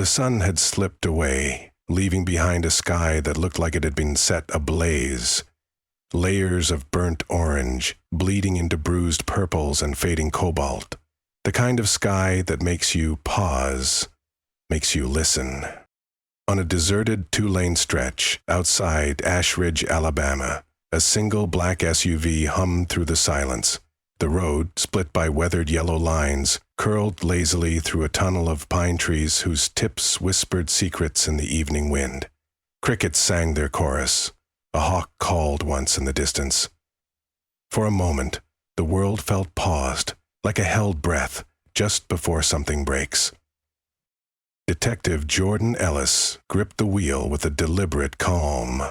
The sun had slipped away, leaving behind a sky that looked like it had been set ablaze. Layers of burnt orange, bleeding into bruised purples and fading cobalt. The kind of sky that makes you pause, makes you listen. On a deserted two-lane stretch outside Ash Ridge, Alabama, a single black SUV hummed through the silence. The road, split by weathered yellow lines, curled lazily through a tunnel of pine trees whose tips whispered secrets in the evening wind. Crickets sang their chorus. A hawk called once in the distance. For a moment, the world felt paused, like a held breath, just before something breaks. Detective Jordan Ellis gripped the wheel with a deliberate calm.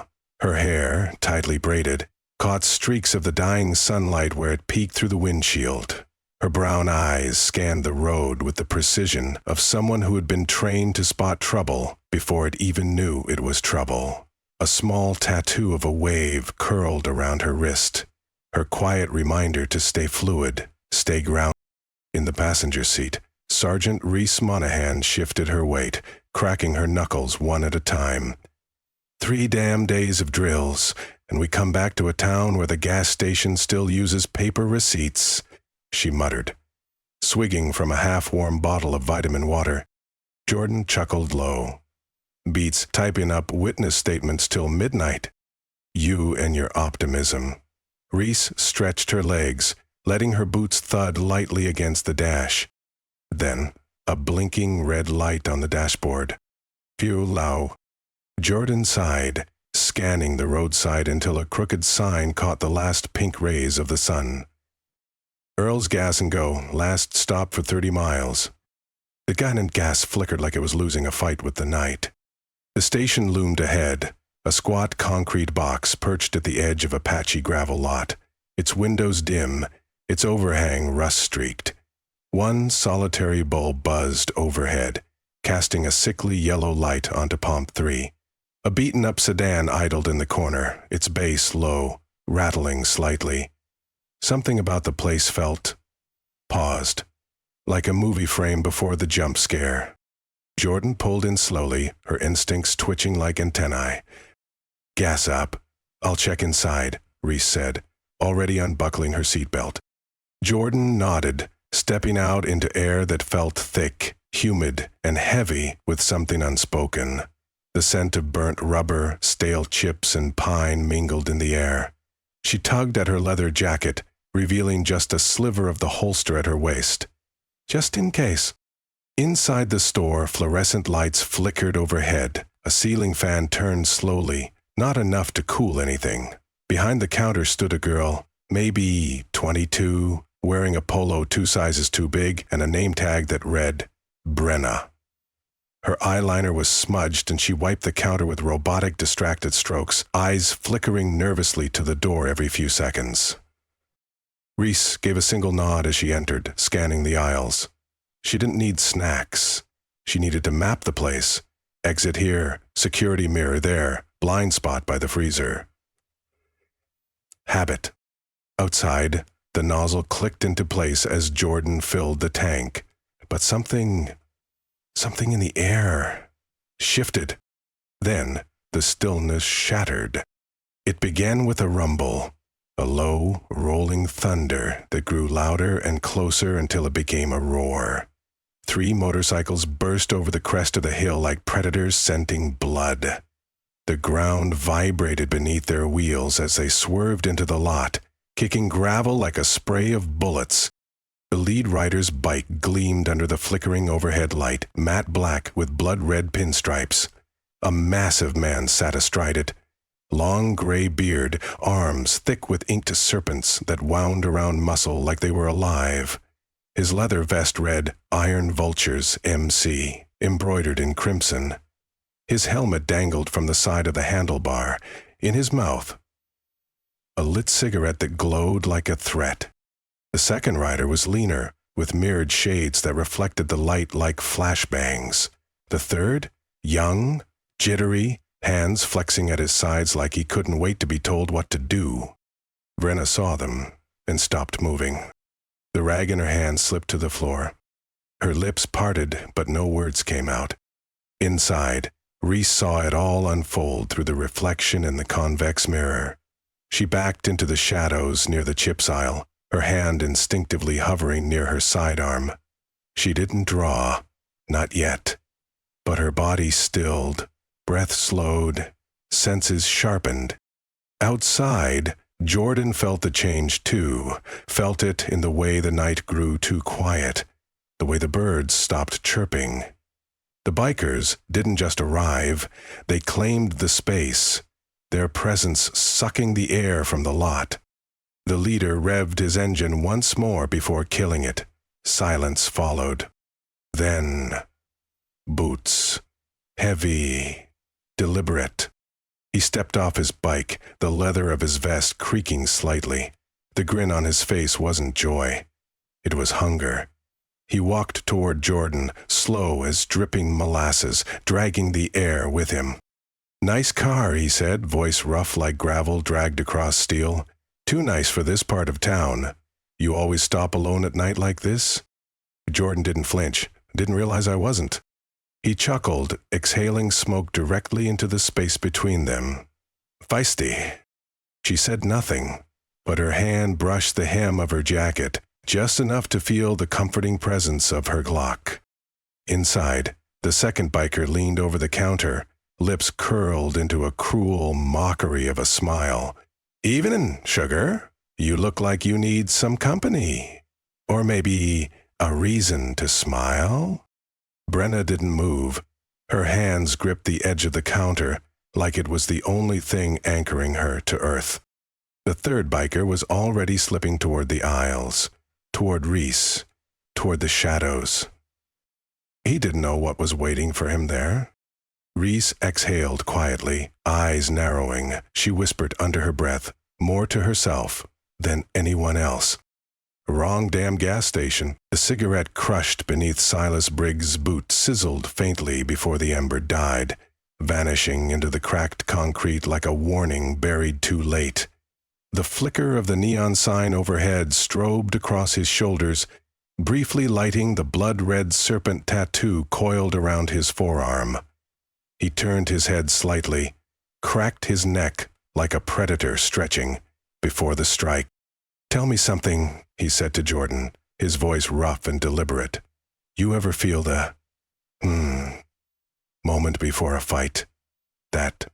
Her hair, tightly braided, caught streaks of the dying sunlight where it peeked through the windshield. Her brown eyes scanned the road with the precision of someone who had been trained to spot trouble before it even knew it was trouble. A small tattoo of a wave curled around her wrist, her quiet reminder to stay fluid, stay grounded. In the passenger seat, Sergeant Reese Monahan shifted her weight, cracking her knuckles one at a time. 3 damn days of drills, and we come back to a town where the gas station still uses paper receipts, she muttered. Swigging from a half-warm bottle of vitamin water, Jordan chuckled low. Beats typing up witness statements till midnight. You and your optimism. Reese stretched her legs, letting her boots thud lightly against the dash. Then, a blinking red light on the dashboard. Phew, low. Jordan sighed, scanning the roadside until a crooked sign caught the last pink rays of the sun. Earl's Gas and Go, last stop for 30 miles. The gun and gas flickered like it was losing a fight with the night. The station loomed ahead, a squat concrete box perched at the edge of a patchy gravel lot, its windows dim, its overhang rust-streaked. One solitary bulb buzzed overhead, casting a sickly yellow light onto Pomp 3. A beaten-up sedan idled in the corner, its base low, rattling slightly. Something about the place felt paused, like a movie frame before the jump scare. Jordan pulled in slowly, her instincts twitching like antennae. Gas up. I'll check inside, Reese said, already unbuckling her seatbelt. Jordan nodded, stepping out into air that felt thick, humid, and heavy with something unspoken. The scent of burnt rubber, stale chips, and pine mingled in the air. She tugged at her leather jacket, revealing just a sliver of the holster at her waist. Just in case. Inside the store, fluorescent lights flickered overhead. A ceiling fan turned slowly, not enough to cool anything. Behind the counter stood a girl, maybe 22, wearing a polo 2 sizes too big and a name tag that read, Brenna. Her eyeliner was smudged and she wiped the counter with robotic, distracted strokes, eyes flickering nervously to the door every few seconds. Reese gave a single nod as she entered, scanning the aisles. She didn't need snacks. She needed to map the place. Exit here, security mirror there, blind spot by the freezer. Habit. Outside, the nozzle clicked into place as Jordan filled the tank. But something in the air shifted. Then the stillness shattered. It began with a rumble, a low, rolling thunder that grew louder and closer until it became a roar. 3 motorcycles burst over the crest of the hill like predators scenting blood. The ground vibrated beneath their wheels as they swerved into the lot, kicking gravel like a spray of bullets. The lead rider's bike gleamed under the flickering overhead light, matte black with blood-red pinstripes. A massive man sat astride it. Long gray beard, arms thick with inked serpents that wound around muscle like they were alive. His leather vest read, Iron Vultures, MC, embroidered in crimson. His helmet dangled from the side of the handlebar. In his mouth, a lit cigarette that glowed like a threat. The second rider was leaner, with mirrored shades that reflected the light like flashbangs. The third, young, jittery, hands flexing at his sides like he couldn't wait to be told what to do. Brenna saw them and stopped moving. The rag in her hand slipped to the floor. Her lips parted, but no words came out. Inside, Reese saw it all unfold through the reflection in the convex mirror. She backed into the shadows near the chips aisle, her hand instinctively hovering near her sidearm. She didn't draw, not yet, but her body stilled, breath slowed, senses sharpened. Outside, Jordan felt the change too, felt it in the way the night grew too quiet, the way the birds stopped chirping. The bikers didn't just arrive, they claimed the space, their presence sucking the air from the lot. The leader revved his engine once more before killing it. Silence followed. Then, boots. Heavy, deliberate. He stepped off his bike, the leather of his vest creaking slightly. The grin on his face wasn't joy. It was hunger. He walked toward Jordan, slow as dripping molasses, dragging the air with him. "Nice car," he said, voice rough like gravel dragged across steel. "Too nice for this part of town. You always stop alone at night like this?" Jordan didn't flinch, didn't realize I wasn't. He chuckled, exhaling smoke directly into the space between them. "Feisty." She said nothing, but her hand brushed the hem of her jacket, just enough to feel the comforting presence of her Glock. Inside, the second biker leaned over the counter, lips curled into a cruel mockery of a smile. "Evenin', sugar. You look like you need some company. Or maybe a reason to smile?" Brenna didn't move. Her hands gripped the edge of the counter like it was the only thing anchoring her to earth. The third biker was already slipping toward the aisles, toward Reese, toward the shadows. He didn't know what was waiting for him there. Reese exhaled quietly, eyes narrowing. She whispered under her breath, more to herself than anyone else. "Wrong damn gas station." The cigarette crushed beneath Silas Briggs' boot sizzled faintly before the ember died, vanishing into the cracked concrete like a warning buried too late. The flicker of the neon sign overhead strobed across his shoulders, briefly lighting the blood-red serpent tattoo coiled around his forearm. He turned his head slightly, cracked his neck like a predator stretching before the strike. "Tell me something," he said to Jordan, his voice rough and deliberate. "You ever feel the moment before a fight? That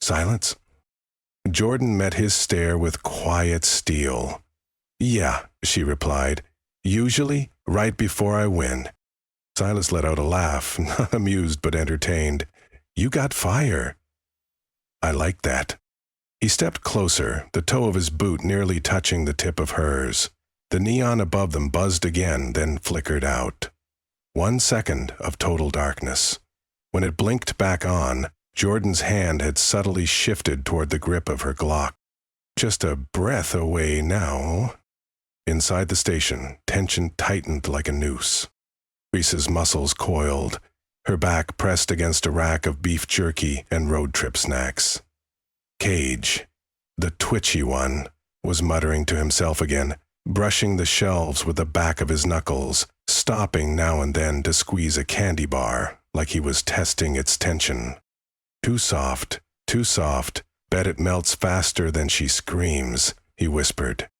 Silence? Jordan met his stare with quiet steel. "Yeah," she replied, "usually right before I win." Silas let out a laugh, not amused but entertained. "You got fire." "I like that." He stepped closer, the toe of his boot nearly touching the tip of hers. The neon above them buzzed again, then flickered out. 1 second of total darkness. When it blinked back on, Jordan's hand had subtly shifted toward the grip of her Glock. Just a breath away now. Inside the station, tension tightened like a noose. Reese's muscles coiled, her back pressed against a rack of beef jerky and road trip snacks. Cage, the twitchy one, was muttering to himself again, brushing the shelves with the back of his knuckles, stopping now and then to squeeze a candy bar like he was testing its tension. Too soft, bet it melts faster than she screams, he whispered.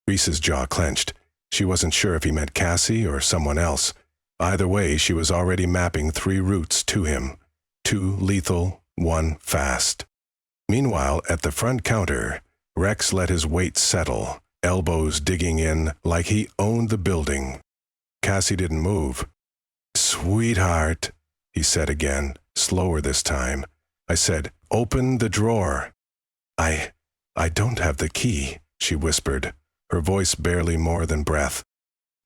Reese's jaw clenched. She wasn't sure if he meant Cassie or someone else. Either way, she was already mapping 3 routes to him. 2 lethal, 1 fast. Meanwhile, at the front counter, Rex let his weight settle, elbows digging in like he owned the building. Cassie didn't move. "Sweetheart," he said again, slower this time. "I said, open the drawer." I don't have the key," she whispered, her voice barely more than breath.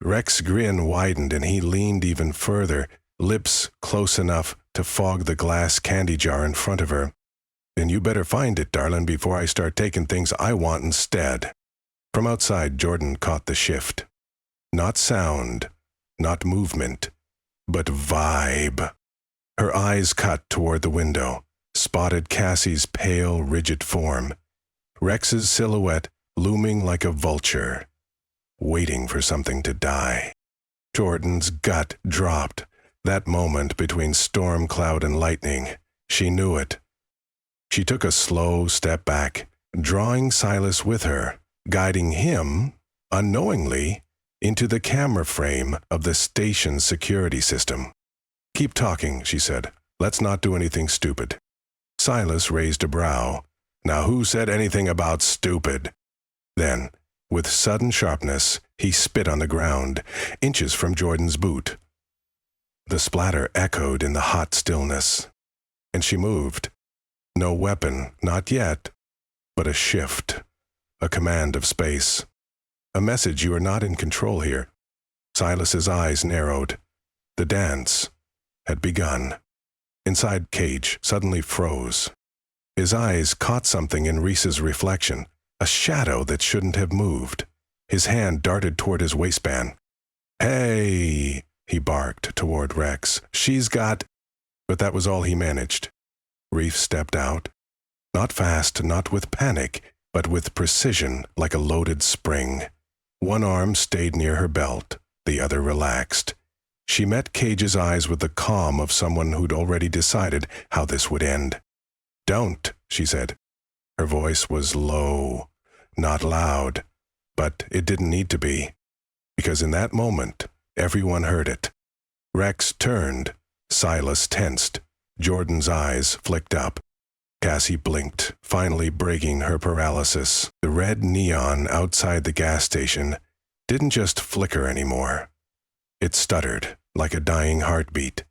Rex's grin widened and he leaned even further, lips close enough to fog the glass candy jar in front of her. "Then you better find it, darling, before I start taking things I want instead." From outside, Jordan caught the shift. Not sound, not movement, but vibe. Her eyes cut toward the window, spotted Cassie's pale, rigid form. Rex's silhouette looming like a vulture, waiting for something to die. Jordan's gut dropped. That moment between storm cloud and lightning, she knew it. She took a slow step back, drawing Silas with her, guiding him, unknowingly, into the camera frame of the station's security system. "Keep talking," she said. "Let's not do anything stupid." Silas raised a brow. "Now who said anything about stupid?" Then, with sudden sharpness, he spit on the ground, inches from Jordan's boot. The splatter echoed in the hot stillness, and she moved. No weapon, not yet, but a shift, a command of space. A message: you are not in control here. Silas's eyes narrowed. The dance had begun. Inside Cage suddenly froze. His eyes caught something in Reese's reflection, a shadow that shouldn't have moved. His hand darted toward his waistband. "Hey!" he barked toward Rex. "She's got—" But that was all he managed. Reef stepped out. Not fast, not with panic, but with precision, like a loaded spring. One arm stayed near her belt, the other relaxed. She met Cage's eyes with the calm of someone who'd already decided how this would end. "Don't," she said. Her voice was low, not loud, but it didn't need to be, because in that moment, everyone heard it. Rex turned. Silas tensed. Jordan's eyes flicked up. Cassie blinked, finally breaking her paralysis. The red neon outside the gas station didn't just flicker anymore. It stuttered, like a dying heartbeat.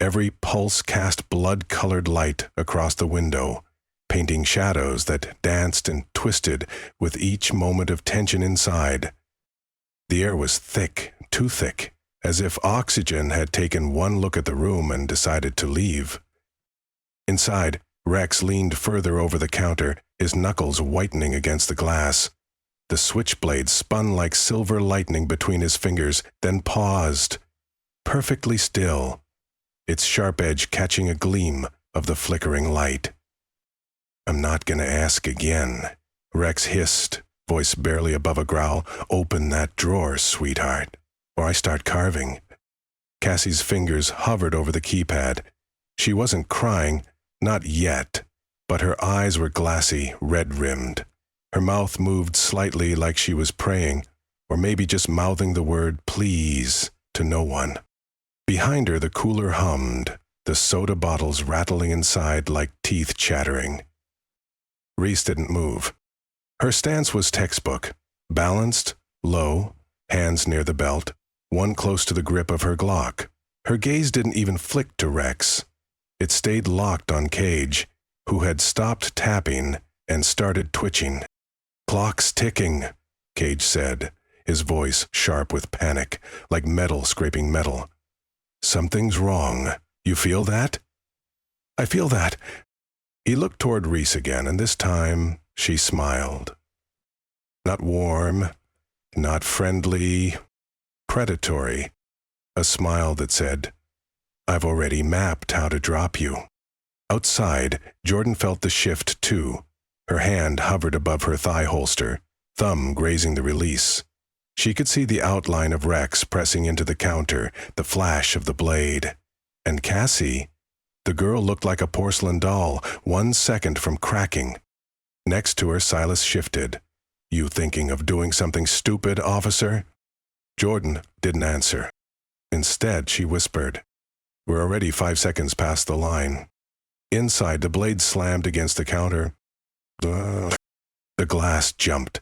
Every pulse cast blood-colored light across the window, painting shadows that danced and twisted with each moment of tension inside. The air was thick, too thick, as if oxygen had taken one look at the room and decided to leave. Inside, Rex leaned further over the counter, his knuckles whitening against the glass. The switchblade spun like silver lightning between his fingers, then paused, perfectly still, its sharp edge catching a gleam of the flickering light. "I'm not gonna ask again," Rex hissed, voice barely above a growl. "Open that drawer, sweetheart, or I start carving." Cassie's fingers hovered over the keypad. She wasn't crying, not yet, but her eyes were glassy, red-rimmed. Her mouth moved slightly like she was praying, or maybe just mouthing the word "please" to no one. Behind her, the cooler hummed, the soda bottles rattling inside like teeth chattering. Reese didn't move. Her stance was textbook, balanced, low, hands near the belt, one close to the grip of her Glock. Her gaze didn't even flick to Rex. It stayed locked on Cage, who had stopped tapping and started twitching. "Clock's ticking," Cage said, his voice sharp with panic, like metal scraping metal. "Something's wrong. You feel that?" "I feel that." He looked toward Reese again, and this time she smiled. Not warm, not friendly, predatory. A smile that said, "I've already mapped how to drop you." Outside, Jordan felt the shift too. Her hand hovered above her thigh holster, thumb grazing the release. She could see the outline of Rex pressing into the counter, the flash of the blade. And Cassie, the girl looked like a porcelain doll, 1 second from cracking. Next to her, Silas shifted. "You thinking of doing something stupid, officer?" Jordan didn't answer. Instead, she whispered, "We're already 5 seconds past the line." Inside, the blade slammed against the counter. The glass jumped.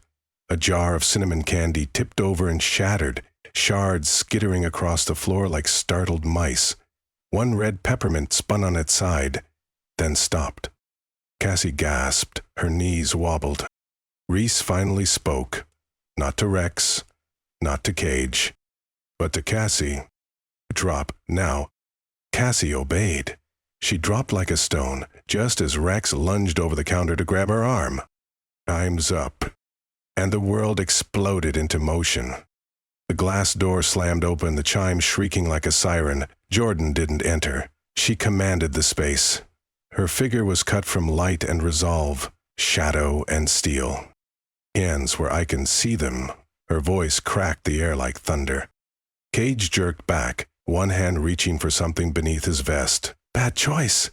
A jar of cinnamon candy tipped over and shattered, shards skittering across the floor like startled mice. One red peppermint spun on its side, then stopped. Cassie gasped, her knees wobbled. Reese finally spoke, not to Rex, not to Cage, but to Cassie. "Drop, now." Cassie obeyed. She dropped like a stone, just as Rex lunged over the counter to grab her arm. "Time's up." And the world exploded into motion. The glass door slammed open, the chime shrieking like a siren. Jordan didn't enter. She commanded the space. Her figure was cut from light and resolve, shadow and steel. "Hands where I can see them." Her voice cracked the air like thunder. Cage jerked back, one hand reaching for something beneath his vest. Bad choice.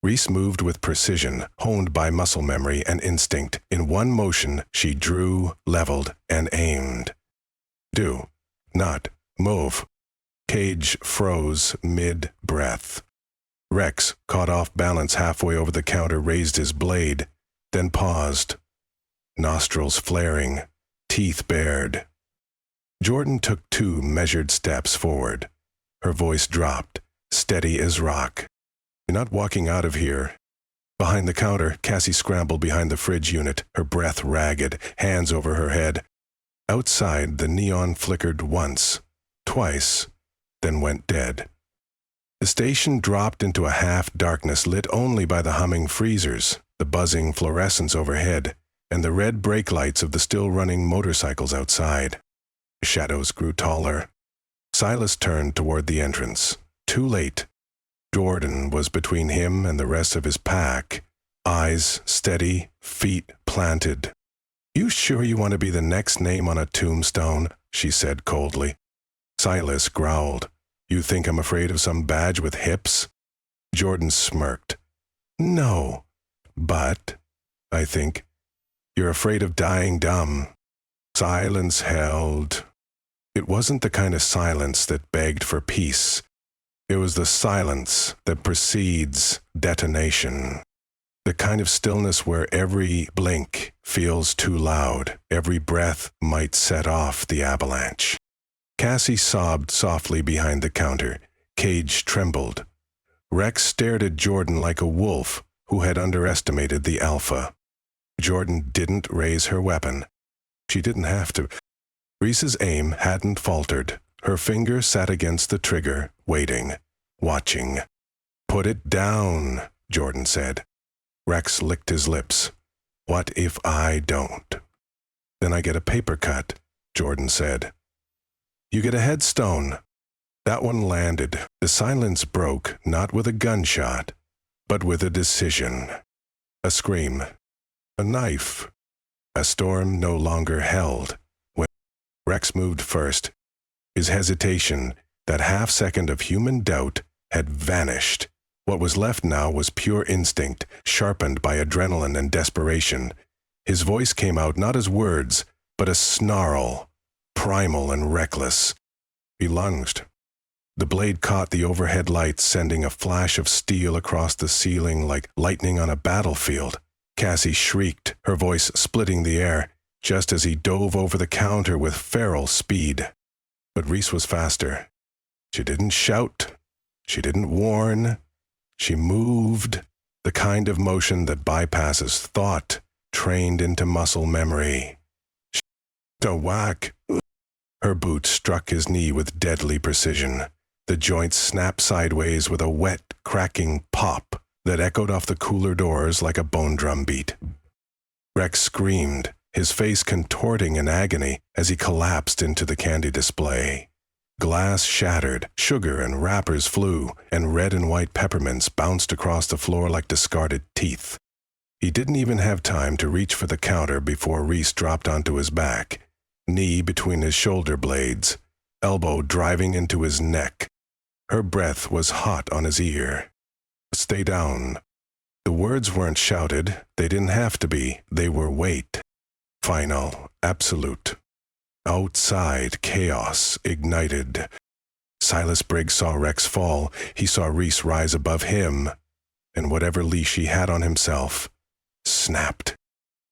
Reese moved with precision, honed by muscle memory and instinct. In one motion, she drew, leveled, and aimed. Do not move. Cage froze mid-breath. Rex, caught off balance halfway over the counter, raised his blade, then paused. Nostrils flaring, teeth bared. Jordan took 2 measured steps forward. Her voice dropped, steady as rock. You're not walking out of here. Behind the counter, Cassie scrambled behind the fridge unit, her breath ragged, hands over her head. Outside, the neon flickered once, twice, then went dead. The station dropped into a half-darkness lit only by the humming freezers, the buzzing fluorescence overhead, and the red brake lights of the still-running motorcycles outside. Shadows grew taller. Silas turned toward the entrance. Too late. Jordan was between him and the rest of his pack, eyes steady, feet planted. "You sure you want to be the next name on a tombstone?" she said coldly. Silas growled. "You think I'm afraid of some badge with hips?" Jordan smirked. "No, but I think you're afraid of dying dumb." Silence held. It wasn't the kind of silence that begged for peace. It was the silence that precedes detonation. The kind of stillness where every blink feels too loud, every breath might set off the avalanche. Cassie sobbed softly behind the counter. Cage trembled. Rex stared at Jordan like a wolf who had underestimated the alpha. Jordan didn't raise her weapon. She didn't have to. Reese's aim hadn't faltered. Her finger sat against the trigger, waiting, watching. "Put it down," Jordan said. Rex licked his lips. "What if I don't?" "Then I get a paper cut," Jordan said. "You get a headstone." That one landed. The silence broke, not with a gunshot, but with a decision. A scream. A knife. A storm no longer held. When Rex moved first, his hesitation, that half-second of human doubt, had vanished. What was left now was pure instinct, sharpened by adrenaline and desperation. His voice came out not as words, but a snarl, primal and reckless. He lunged. The blade caught the overhead lights, sending a flash of steel across the ceiling like lightning on a battlefield. Cassie shrieked, her voice splitting the air, just as he dove over the counter with feral speed. But Reese was faster. She didn't shout. She didn't warn. She moved, the kind of motion that bypasses thought, trained into muscle memory. A whack. Her boot struck his knee with deadly precision. The joint snapped sideways with a wet, cracking pop that echoed off the cooler doors like a bone drum beat. Rex screamed, his face contorting in agony as he collapsed into the candy display. Glass shattered, sugar and wrappers flew, and red and white peppermints bounced across the floor like discarded teeth. He didn't even have time to reach for the counter before Reese dropped onto his back, knee between his shoulder blades, elbow driving into his neck. Her breath was hot on his ear. "Stay down." The words weren't shouted. They didn't have to be. They were weight. Final, absolute. Outside, chaos ignited. Silas Briggs saw Rex fall. He saw Reese rise above him, and whatever leash he had on himself snapped.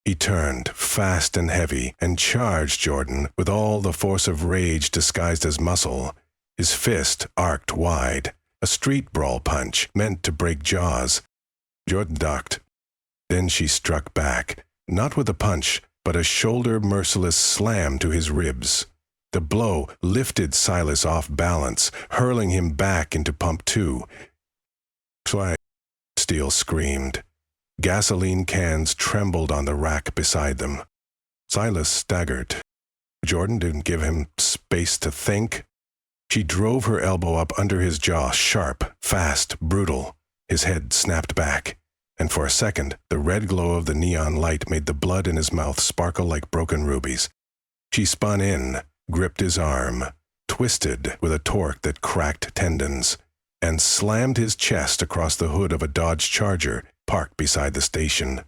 He turned, fast and heavy, and charged Jordan with all the force of rage disguised as muscle. His fist arced wide, a street brawl punch meant to break jaws. Jordan ducked. Then she struck back, not with a punch, but a shoulder-merciless slam to his ribs. The blow lifted Silas off balance, hurling him back into pump 2. "Swag!" Steele screamed. Gasoline cans trembled on the rack beside them. Silas staggered. Jordan didn't give him space to think. She drove her elbow up under his jaw, sharp, fast, brutal. His head snapped back, and for a second, the red glow of the neon light made the blood in his mouth sparkle like broken rubies. She spun in, gripped his arm. twisted with a torque that cracked tendons, and slammed his chest across the hood of a Dodge Charger parked beside the station.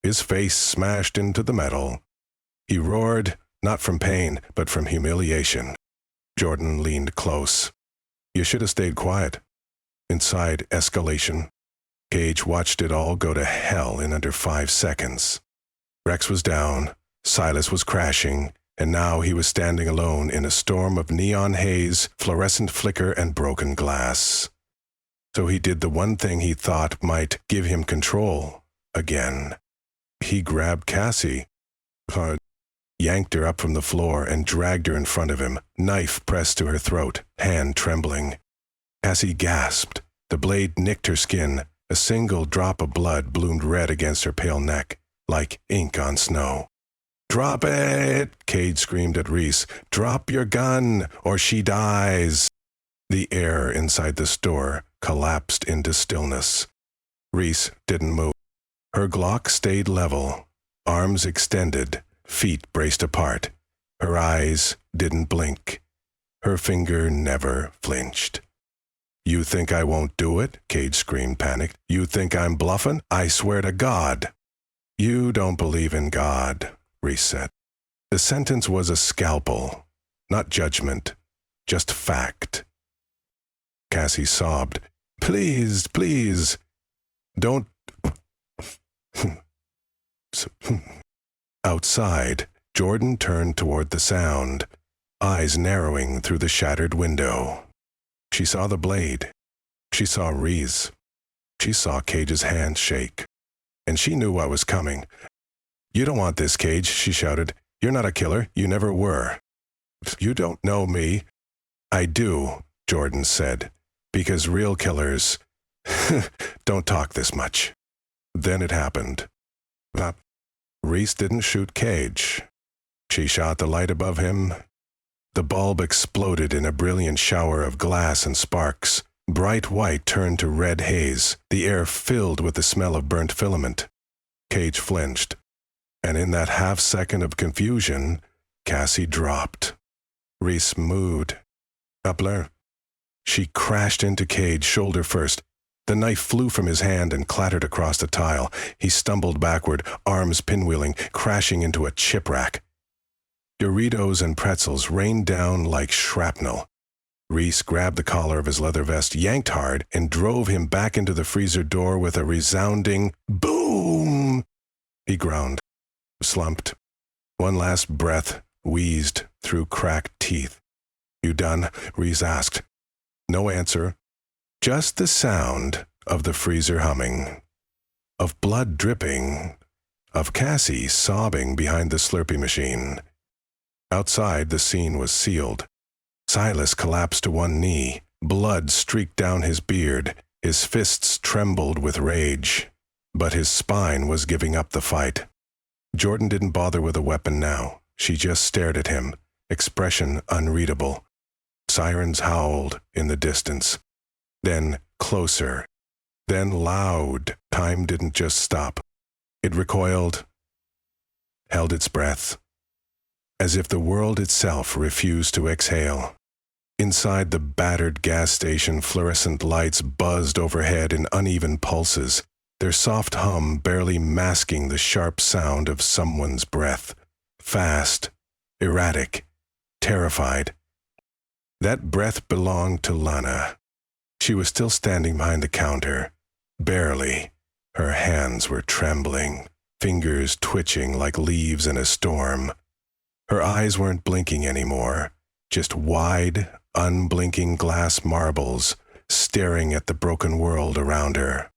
His face smashed into the metal. He roared, not from pain, but from humiliation. Jordan leaned close. "You should have stayed quiet." Inside escalation, Cage watched it all go to hell in under 5 seconds. Rex was down, Silas was crashing, and now he was standing alone in a storm of neon haze, fluorescent flicker, and broken glass. So he did the one thing he thought might give him control again. He grabbed Cassie, yanked her up from the floor, and dragged her in front of him, knife pressed to her throat, hand trembling. Cassie gasped. The blade nicked her skin. A single drop of blood bloomed red against her pale neck, like ink on snow. "Drop it!" Cage screamed at Reese. "Drop your gun, or she dies!" The air inside the store collapsed into stillness. Reese didn't move. Her Glock stayed level, arms extended, feet braced apart. Her eyes didn't blink. Her finger never flinched. "You think I won't do it?" Cage screamed, panicked. "You think I'm bluffing? I swear to God." "You don't believe in God," Reese said. The sentence was a scalpel, not judgment, just fact. Cassie sobbed. "Please, please, don't..." Outside, Jordan turned toward the sound, eyes narrowing through the shattered window. She saw the blade. She saw Reese. She saw Cage's hand shake. And she knew what was coming. "You don't want this, Cage," she shouted. "You're not a killer. You never were." "You don't know me." "I do," Jordan said, "because real killers don't talk this much." Then it happened. Reese didn't shoot Cage. She shot the light above him. The bulb exploded in a brilliant shower of glass and sparks. Bright white turned to red haze, the air filled with the smell of burnt filament. Cage flinched. And in that half-second of confusion, Cassie dropped. Reese moved. "Uppler." She crashed into Cage, shoulder first. The knife flew from his hand and clattered across the tile. He stumbled backward, arms pinwheeling, crashing into a chip rack. Doritos and pretzels rained down like shrapnel. Reese grabbed the collar of his leather vest, yanked hard, and drove him back into the freezer door with a resounding boom. He groaned, slumped. One last breath wheezed through cracked teeth. "You done?" Reese asked. No answer. Just the sound of the freezer humming, of blood dripping, of Cassie sobbing behind the Slurpee machine. Outside, the scene was sealed. Silas collapsed to one knee. Blood streaked down his beard. His fists trembled with rage. But his spine was giving up the fight. Jordan didn't bother with a weapon now. She just stared at him, expression unreadable. Sirens howled in the distance. Then closer. Then loud. Time didn't just stop. It recoiled, held its breath, as if the world itself refused to exhale. Inside the battered gas station, fluorescent lights buzzed overhead in uneven pulses, their soft hum barely masking the sharp sound of someone's breath. Fast, erratic, terrified. That breath belonged to Lana. She was still standing behind the counter, barely. Her hands were trembling, fingers twitching like leaves in a storm. Her eyes weren't blinking anymore, just wide, unblinking glass marbles staring at the broken world around her.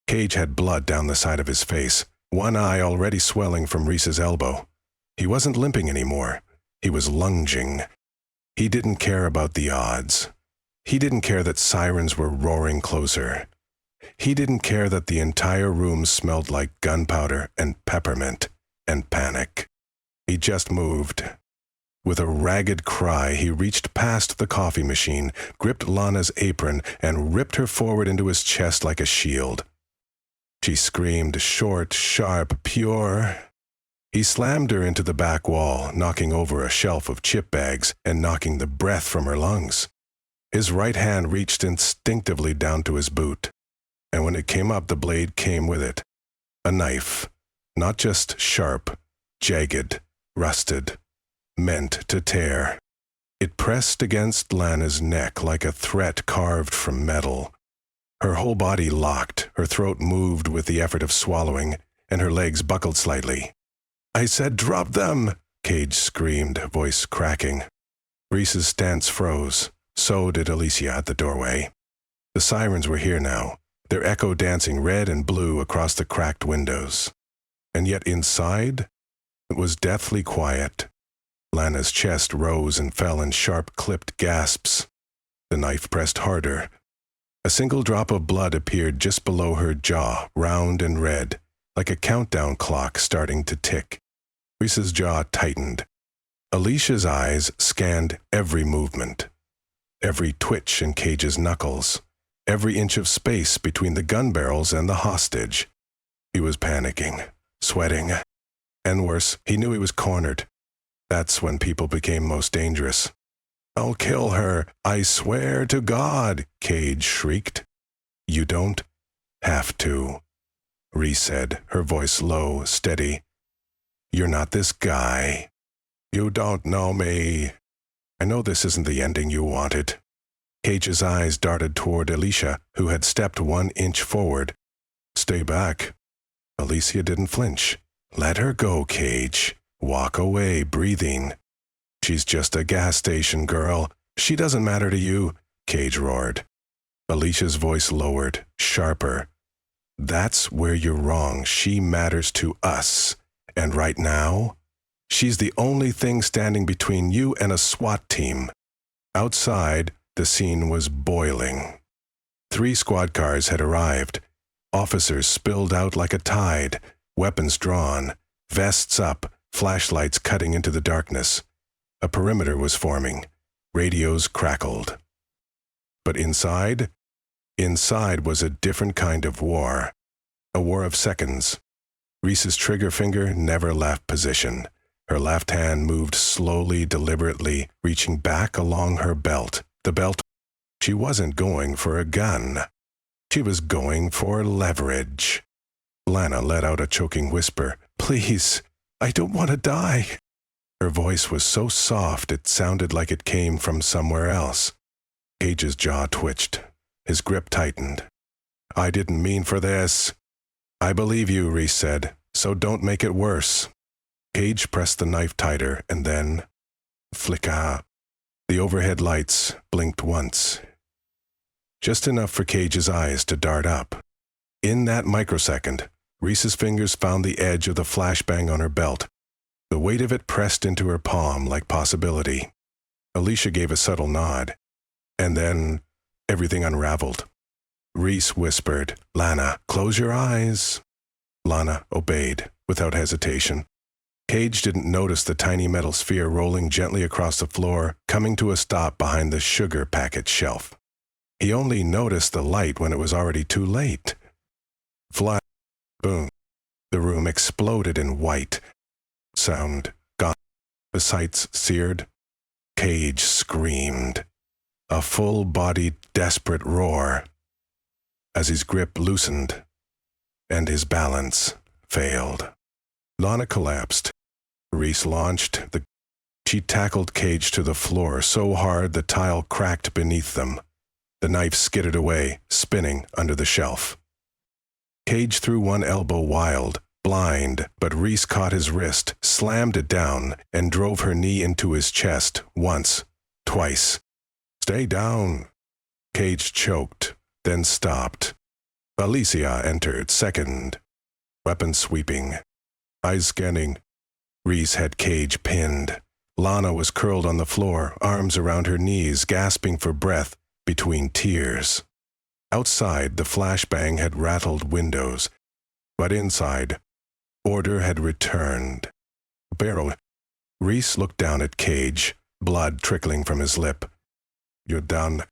Cage had blood down the side of his face, one eye already swelling from Reese's elbow. He wasn't limping anymore. He was lunging. He didn't care about the odds. He didn't care that sirens were roaring closer. He didn't care that the entire room smelled like gunpowder and peppermint and panic. He just moved. With a ragged cry, he reached past the coffee machine, gripped Lana's apron, and ripped her forward into his chest like a shield. She screamed, short, sharp, pure. He slammed her into the back wall, knocking over a shelf of chip bags and knocking the breath from her lungs. His right hand reached instinctively down to his boot, and when it came up, the blade came with it. A knife, not just sharp, jagged, rusted, meant to tear. It pressed against Lana's neck like a threat carved from metal. Her whole body locked, her throat moved with the effort of swallowing, and her legs buckled slightly. "I said drop them!" Cage screamed, voice cracking. Reese's stance froze. So did Alicia at the doorway. The sirens were here now, their echo dancing red and blue across the cracked windows. And yet inside, it was deathly quiet. Lana's chest rose and fell in sharp, clipped gasps. The knife pressed harder. A single drop of blood appeared just below her jaw, round and red, like a countdown clock starting to tick. Reese's jaw tightened. Alicia's eyes scanned every movement, every twitch in Cage's knuckles, every inch of space between the gun barrels and the hostage. He was panicking, sweating, and worse, he knew he was cornered. That's when people became most dangerous. "I'll kill her, I swear to God," Cage shrieked. "You don't have to," Reese said, her voice low, steady. "You're not this guy. You don't know me. I know this isn't the ending you wanted." Cage's eyes darted toward Alicia, who had stepped 1 inch forward. "Stay back." Alicia didn't flinch. "Let her go, Cage. Walk away, breathing. She's just a gas station girl. She doesn't matter to you," Cage roared. Alicia's voice lowered, sharper. "That's where you're wrong. She matters to us. And right now, she's the only thing standing between you and a SWAT team." Outside, the scene was boiling. 3 squad cars had arrived. Officers spilled out like a tide, weapons drawn, vests up, flashlights cutting into the darkness. A perimeter was forming. Radios crackled. But inside was a different kind of war. A war of seconds. Reese's trigger finger never left position. Her left hand moved slowly, deliberately, reaching back along her belt. The belt. She wasn't going for a gun. She was going for leverage. Lana let out a choking whisper. "Please, I don't want to die." Her voice was so soft it sounded like it came from somewhere else. Cage's jaw twitched. His grip tightened. "I didn't mean for this." "I believe you," Reese said, "so don't make it worse." Cage pressed the knife tighter, and then... flicker. The overhead lights blinked once. Just enough for Cage's eyes to dart up. In that microsecond, Reese's fingers found the edge of the flashbang on her belt. The weight of it pressed into her palm like possibility. Alicia gave a subtle nod. And then, everything unraveled. Reese whispered, "Lana, close your eyes." Lana obeyed, without hesitation. Cage didn't notice the tiny metal sphere rolling gently across the floor, coming to a stop behind the sugar packet shelf. He only noticed the light when it was already too late. Flash, boom. The room exploded in white. Sound gone. The sights seared. Cage screamed. A full-bodied, desperate roar. As his grip loosened, and his balance failed. Lana collapsed. Reese launched. She tackled Cage to the floor so hard the tile cracked beneath them. The knife skidded away, spinning under the shelf. Cage threw one elbow wild, blind, but Reese caught his wrist, slammed it down, and drove her knee into his chest, once, twice. "Stay down." Cage choked, then stopped. Alicia entered, second, weapon sweeping, eyes scanning. Reese had Cage pinned. Lana was curled on the floor, arms around her knees, gasping for breath between tears. Outside, the flashbang had rattled windows, but inside, order had returned. Barrel. Reese looked down at Cage, blood trickling from his lip. "You're done."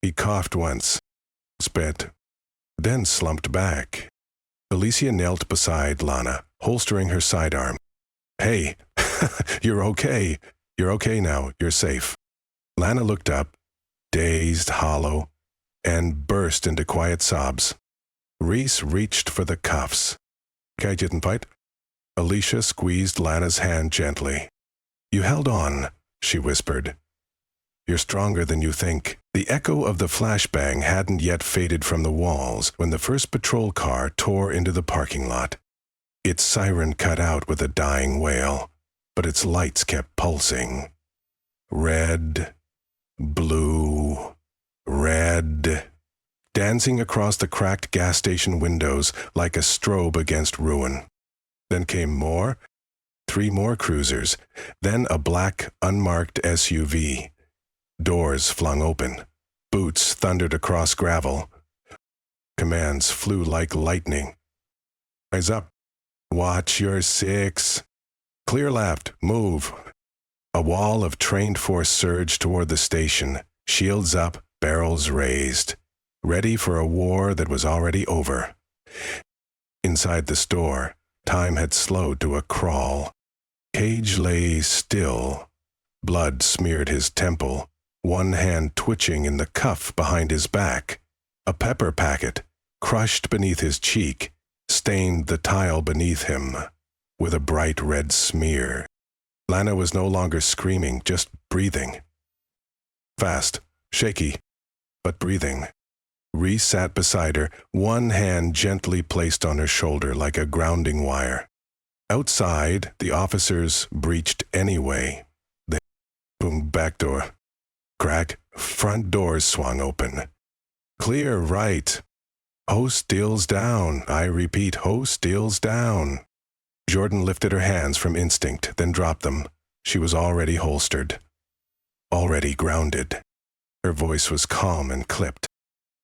He coughed once, spit, then slumped back. Alicia knelt beside Lana, holstering her sidearm. Hey, you're okay. You're okay now. You're safe. Lana looked up, dazed, hollow, and burst into quiet sobs. Reese reached for the cuffs. I didn't fight. Alicia squeezed Lana's hand gently. You held on, she whispered. You're stronger than you think. The echo of the flashbang hadn't yet faded from the walls when the first patrol car tore into the parking lot. Its siren cut out with a dying wail, but its lights kept pulsing. Red, blue, red, dancing across the cracked gas station windows like a strobe against ruin. Then came more, 3 more cruisers, then a black, unmarked SUV. Doors flung open. Boots thundered across gravel. Commands flew like lightning. Eyes up. Watch your 6. Clear left. Move. A wall of trained force surged toward the station, shields up, barrels raised, ready for a war that was already over. Inside the store, time had slowed to a crawl. Cage lay still. Blood smeared his temple, one hand twitching in the cuff behind his back. A pepper packet, crushed beneath his cheek, stained the tile beneath him with a bright red smear. Lana was no longer screaming, just breathing. Fast, shaky, but breathing. Reese sat beside her, one hand gently placed on her shoulder like a grounding wire. Outside, the officers breached anyway. They boomed back door. Crack, front doors swung open. Clear right. Hostiles down. I repeat, hostiles down. Jordan lifted her hands from instinct, then dropped them. She was already holstered. Already grounded. Her voice was calm and clipped.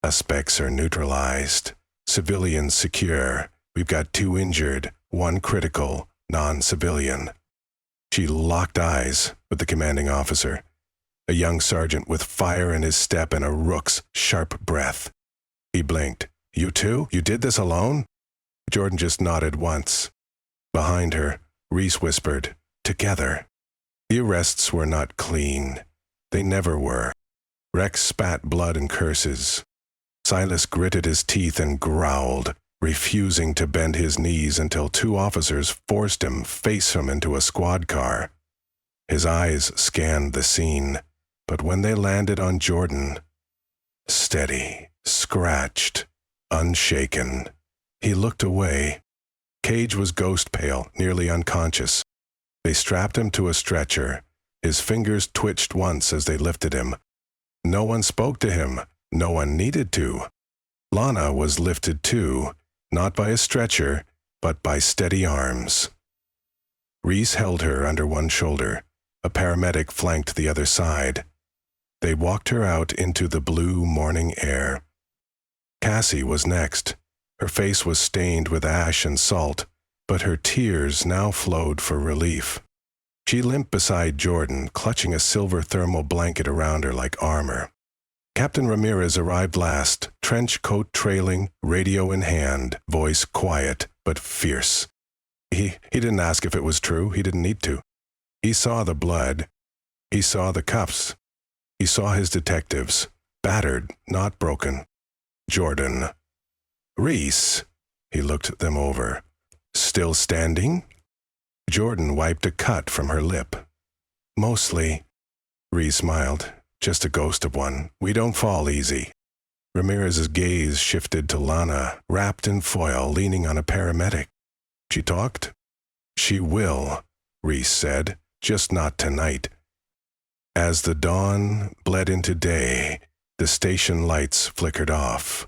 Suspects are neutralized. Civilians secure. We've got 2 injured, 1 critical, non-civilian. She locked eyes with the commanding officer, a young sergeant with fire in his step and a rook's sharp breath. He blinked. You too? You did this alone? Jordan just nodded once. Behind her, Reese whispered, together. The arrests were not clean. They never were. Rex spat blood and curses. Silas gritted his teeth and growled, refusing to bend his knees until 2 officers forced him face him into a squad car. His eyes scanned the scene, but when they landed on Jordan, steady, scratched, unshaken, he looked away. Cage was ghost pale, nearly unconscious. They strapped him to a stretcher. His fingers twitched once as they lifted him. No one spoke to him. No one needed to. Lana was lifted too, not by a stretcher, but by steady arms. Reese held her under one shoulder. A paramedic flanked the other side. They walked her out into the blue morning air. Cassie was next. Her face was stained with ash and salt, but her tears now flowed for relief. She limped beside Jordan, clutching a silver thermal blanket around her like armor. Captain Ramirez arrived last, trench coat trailing, radio in hand, voice quiet but fierce. He didn't ask if it was true. He didn't need to. He saw the blood. He saw the cuffs. He saw his detectives, battered, not broken. Jordan. Reese. He looked them over. Still standing? Jordan wiped a cut from her lip. Mostly. Reese smiled. Just a ghost of one. We don't fall easy. Ramirez's gaze shifted to Lana, wrapped in foil, leaning on a paramedic. She talked? She will, Reese said, just not tonight. As the dawn bled into day, the station lights flickered off,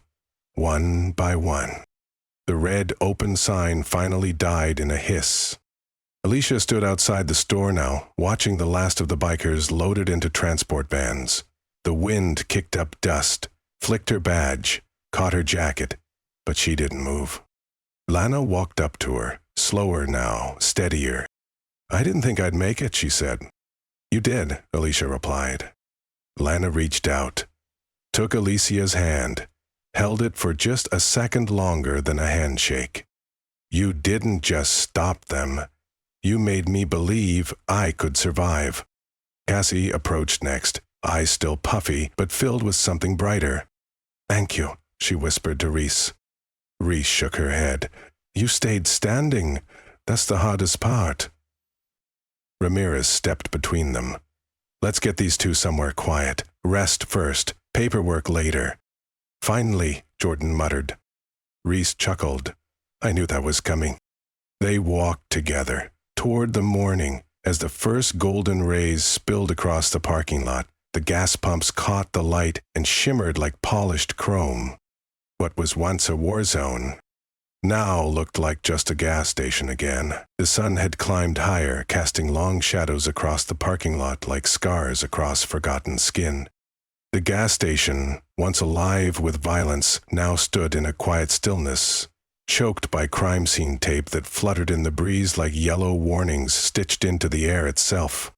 one by one. The red open sign finally died in a hiss. Alicia stood outside the store now, watching the last of the bikers loaded into transport vans. The wind kicked up dust, flicked her badge, caught her jacket, but she didn't move. Lana walked up to her, slower now, steadier. I didn't think I'd make it, she said. You did, Alicia replied. Lana reached out, took Alicia's hand, held it for just a second longer than a handshake. You didn't just stop them. You made me believe I could survive." Cassie approached next, eyes still puffy, but filled with something brighter. "Thank you," she whispered to Reese. Reese shook her head. "You stayed standing. That's the hardest part." Ramirez stepped between them. "Let's get these two somewhere quiet. Rest first, paperwork later." "Finally," Jordan muttered. Reese chuckled. "I knew that was coming." They walked together, toward the morning. As the first golden rays spilled across the parking lot, the gas pumps caught the light and shimmered like polished chrome. What was once a war zone now looked like just a gas station again. The sun had climbed higher, casting long shadows across the parking lot like scars across forgotten skin. The gas station, once alive with violence, now stood in a quiet stillness, choked by crime scene tape that fluttered in the breeze like yellow warnings stitched into the air itself.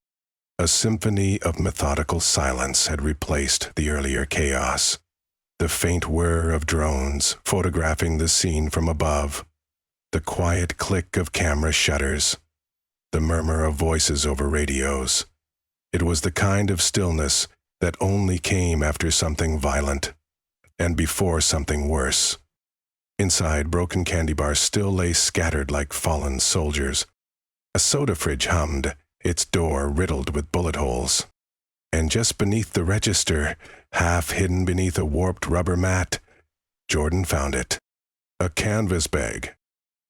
A symphony of methodical silence had replaced the earlier chaos. The faint whir of drones photographing the scene from above, the quiet click of camera shutters, the murmur of voices over radios. It was the kind of stillness that only came after something violent and before something worse. Inside, broken candy bars still lay scattered like fallen soldiers. A soda fridge hummed, its door riddled with bullet holes. And just beneath the register, half hidden beneath a warped rubber mat, Jordan found it. A canvas bag.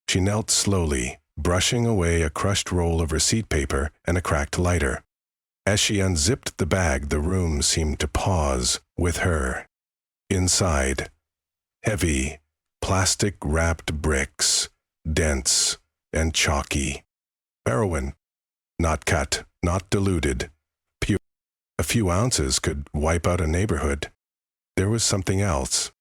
She knelt slowly, brushing away a crushed roll of receipt paper and a cracked lighter. As she unzipped the bag, the room seemed to pause with her. Inside, heavy, plastic-wrapped bricks, dense and chalky. Heroin, not cut, not diluted, pure. A few ounces could wipe out a neighborhood. There was something else.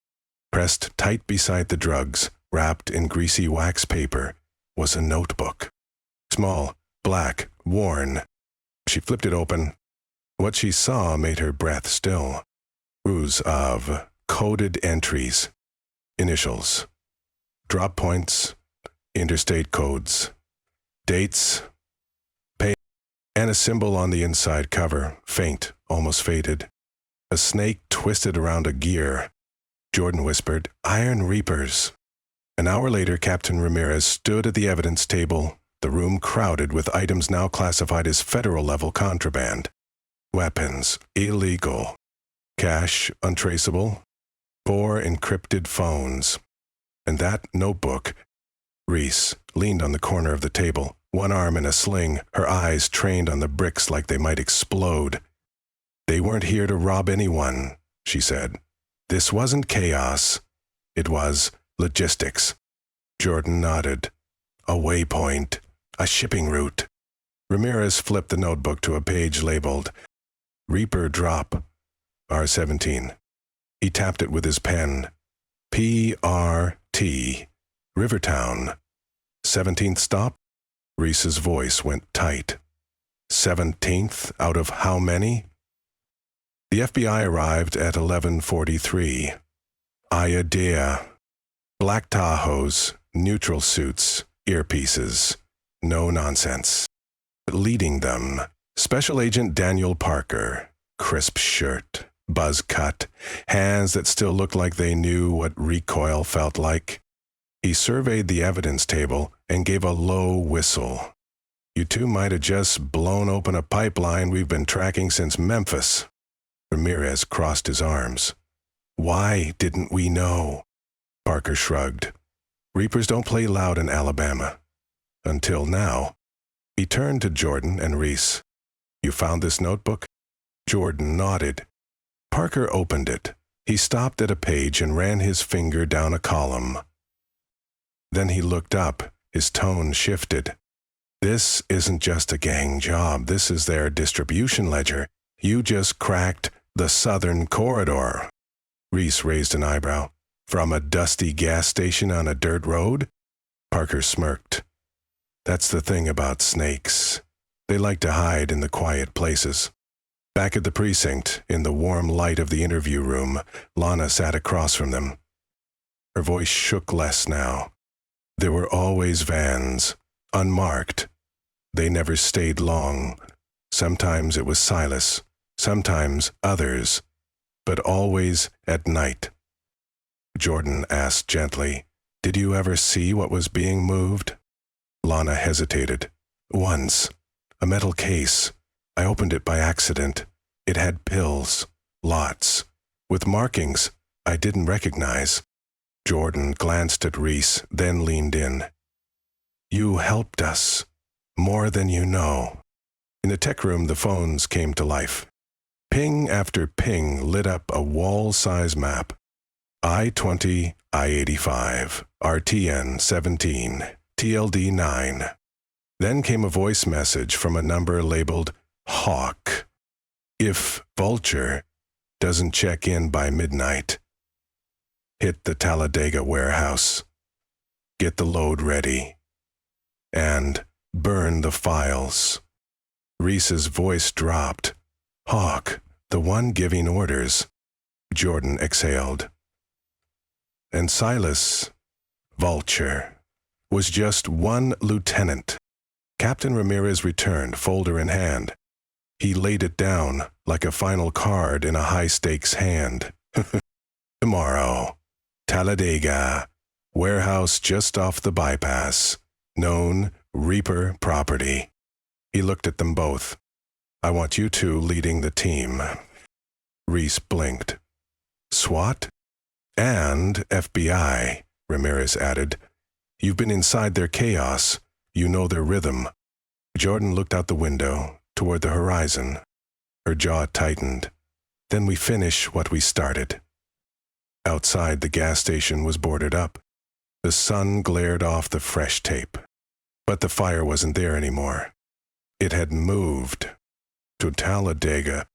Pressed tight beside the drugs, wrapped in greasy wax paper, was a notebook. Small, black, worn. She flipped it open. What she saw made her breath still. Rows of coded entries. Initials. Drop points. Interstate codes. Dates. Pay. And a symbol on the inside cover, faint, almost faded. A snake twisted around a gear. Jordan whispered, "Iron Reapers." An hour later, Captain Ramirez stood at the evidence table, the room crowded with items now classified as federal-level contraband. Weapons, illegal. Cash, untraceable. 4 encrypted phones. And that notebook. Reese leaned on the corner of the table, one arm in a sling, her eyes trained on the bricks like they might explode. "They weren't here to rob anyone," she said. "This wasn't chaos. It was logistics." Jordan nodded. "A waypoint. A shipping route." Ramirez flipped the notebook to a page labeled Reaper Drop, R17. He tapped it with his pen. PRT, Rivertown. 17th stop? Reese's voice went tight. 17th out of how many? The FBI arrived at 11:43. Idea. Black Tahoes, neutral suits, earpieces. No nonsense. Leading them, Special Agent Daniel Parker. Crisp shirt, buzz cut, hands that still looked like they knew what recoil felt like. He surveyed the evidence table and gave a low whistle. "You two might have just blown open a pipeline we've been tracking since Memphis." Ramirez crossed his arms. "Why didn't we know?" Parker shrugged. "Reapers don't play loud in Alabama. Until now." He turned to Jordan and Reese. "You found this notebook?" Jordan nodded. Parker opened it. He stopped at a page and ran his finger down a column. Then he looked up. His tone shifted. "This isn't just a gang job. This is their distribution ledger. You just cracked the Southern Corridor." Reese raised an eyebrow. "From a dusty gas station on a dirt road?" Parker smirked. "That's the thing about snakes. They like to hide in the quiet places." Back at the precinct, in the warm light of the interview room, Lana sat across from them. Her voice shook less now. There were always vans, unmarked. They never stayed long. Sometimes it was Silas, sometimes others, but always at night. Jordan asked gently, "Did you ever see what was being moved?" Lana hesitated. "Once. A metal case. I opened it by accident. It had pills. Lots. With markings I didn't recognize." Jordan glanced at Reese, then leaned in. "You helped us. More than you know." In the tech room, the phones came to life. Ping after ping lit up a wall-size map. I-20, I-85, RTN 17, TLD 9. Then came a voice message from a number labeled Hawk. "If Vulture doesn't check in by midnight, hit the Talladega warehouse. Get the load ready. And burn the files." Reese's voice dropped. "Hawk, the one giving orders." Jordan exhaled. And Silas, Vulture, was just one lieutenant. Captain Ramirez returned, folder in hand. He laid it down like a final card in a high-stakes hand. "Tomorrow, Talladega, warehouse just off the bypass, known Reaper property." He looked at them both. "I want you two leading the team." Reese blinked. "SWAT? And FBI," Ramirez added. "You've been inside their chaos. You know their rhythm." Jordan looked out the window, toward the horizon. Her jaw tightened. "Then we finish what we started." Outside, the gas station was boarded up. The sun glared off the fresh tape. But the fire wasn't there anymore. It had moved to Talladega,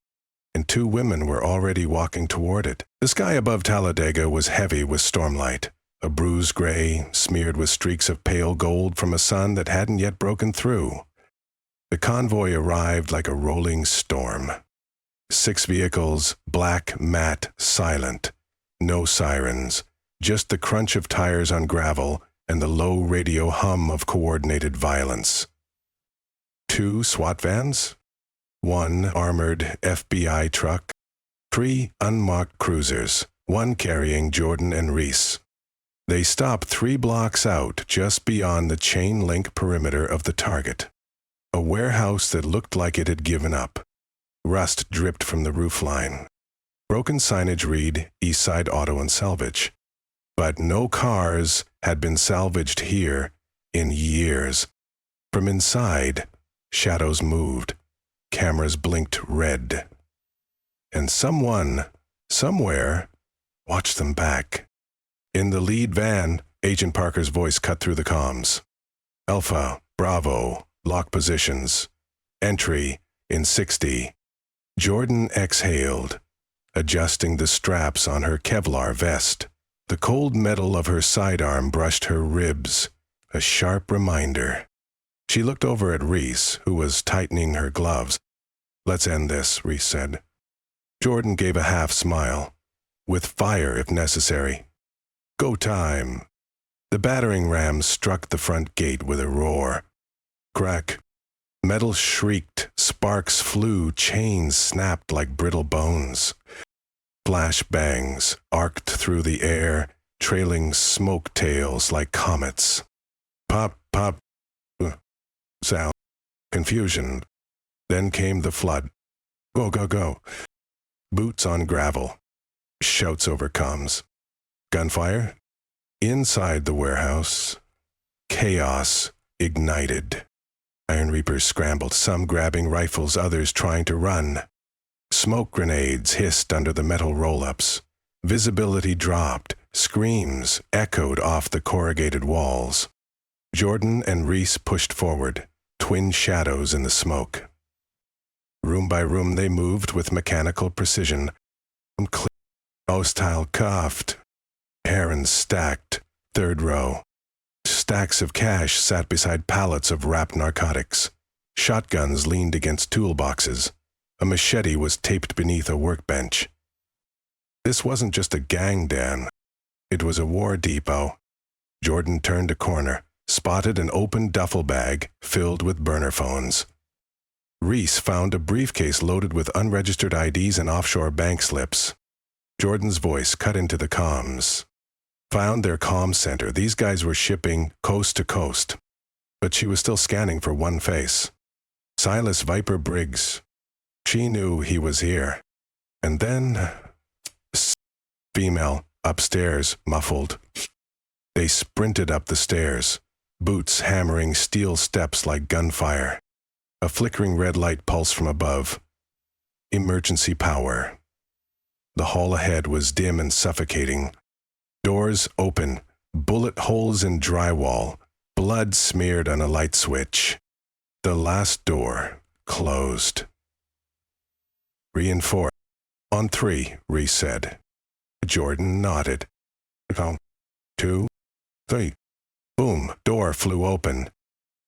and two women were already walking toward it. The sky above Talladega was heavy with stormlight, a bruised gray, smeared with streaks of pale gold from a sun that hadn't yet broken through. The convoy arrived like a rolling storm. 6 vehicles, black, matte, silent. No sirens, just the crunch of tires on gravel and the low radio hum of coordinated violence. 2 SWAT vans, 1 armored FBI truck, 3 unmarked cruisers, 1 carrying Jordan and Reese. They stopped 3 blocks out, just beyond the chain-link perimeter of the target. A warehouse that looked like it had given up. Rust dripped from the roofline. Broken signage read Eastside Auto and Salvage. But no cars had been salvaged here in years. From inside, shadows moved. Cameras blinked red. And someone, somewhere, watched them back. In the lead van, Agent Parker's voice cut through the comms. "Alpha, Bravo, lock positions. Entry in 60. Jordan exhaled, adjusting the straps on her Kevlar vest. The cold metal of her sidearm brushed her ribs, a sharp reminder. She looked over at Reese, who was tightening her gloves. "Let's end this," Reese said. Jordan gave a half smile. "With fire if necessary." "Go time." The battering ram struck the front gate with a roar. Crack. Metal shrieked, sparks flew, chains snapped like brittle bones. Flash bangs arced through the air, trailing smoke tails like comets. Pop, pop, sound, confusion. Then came the flood. Go, go, go. Boots on gravel. Shouts over comms. Gunfire. Inside the warehouse, chaos ignited. Iron Reapers scrambled, some grabbing rifles, others trying to run. Smoke grenades hissed under the metal roll-ups. Visibility dropped. Screams echoed off the corrugated walls. Jordan and Reese pushed forward, twin shadows in the smoke. Room by room they moved with mechanical precision. Hostile coughed. Herons stacked, 3rd row. Stacks of cash sat beside pallets of wrapped narcotics. Shotguns leaned against toolboxes. A machete was taped beneath a workbench. This wasn't just a gang den. It was a war depot. Jordan turned a corner, spotted an open duffel bag filled with burner phones. Reese found a briefcase loaded with unregistered IDs and offshore bank slips. Jordan's voice cut into the comms. Found their comm center. These guys were shipping coast to coast. But she was still scanning for one face. Silas Viper Briggs. She knew he was here. And then... female, upstairs, muffled. They sprinted up the stairs, boots hammering steel steps like gunfire. A flickering red light pulsed from above. Emergency power. The hall ahead was dim and suffocating. Doors open, bullet holes in drywall, blood smeared on a light switch. The last door closed. Reinforce. On 3, Reese said. Jordan nodded. 2, 3. Boom, door flew open.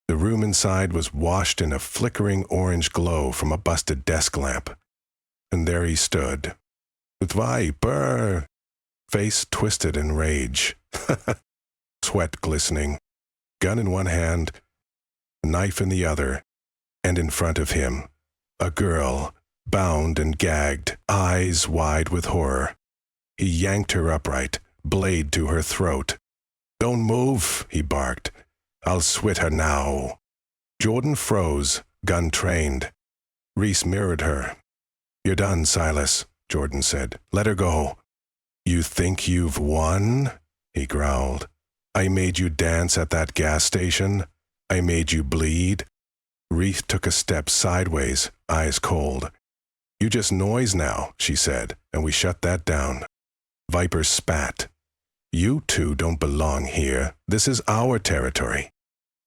The room inside was washed in a flickering orange glow from a busted desk lamp. And there he stood. Viper! Face twisted in rage. Sweat glistening. Gun in one hand, knife in the other, and in front of him, a girl, bound and gagged, eyes wide with horror. He yanked her upright, blade to her throat. "Don't move," he barked. "I'll swit her now." Jordan froze, gun trained. Reese mirrored her. "You're done, Silas," Jordan said. "Let her go." "You think you've won?" he growled. "I made you dance at that gas station. I made you bleed." Reese took a step sideways, eyes cold. "You just noise now," she said, and we shut that down. Viper spat. "You two don't belong here. This is our territory."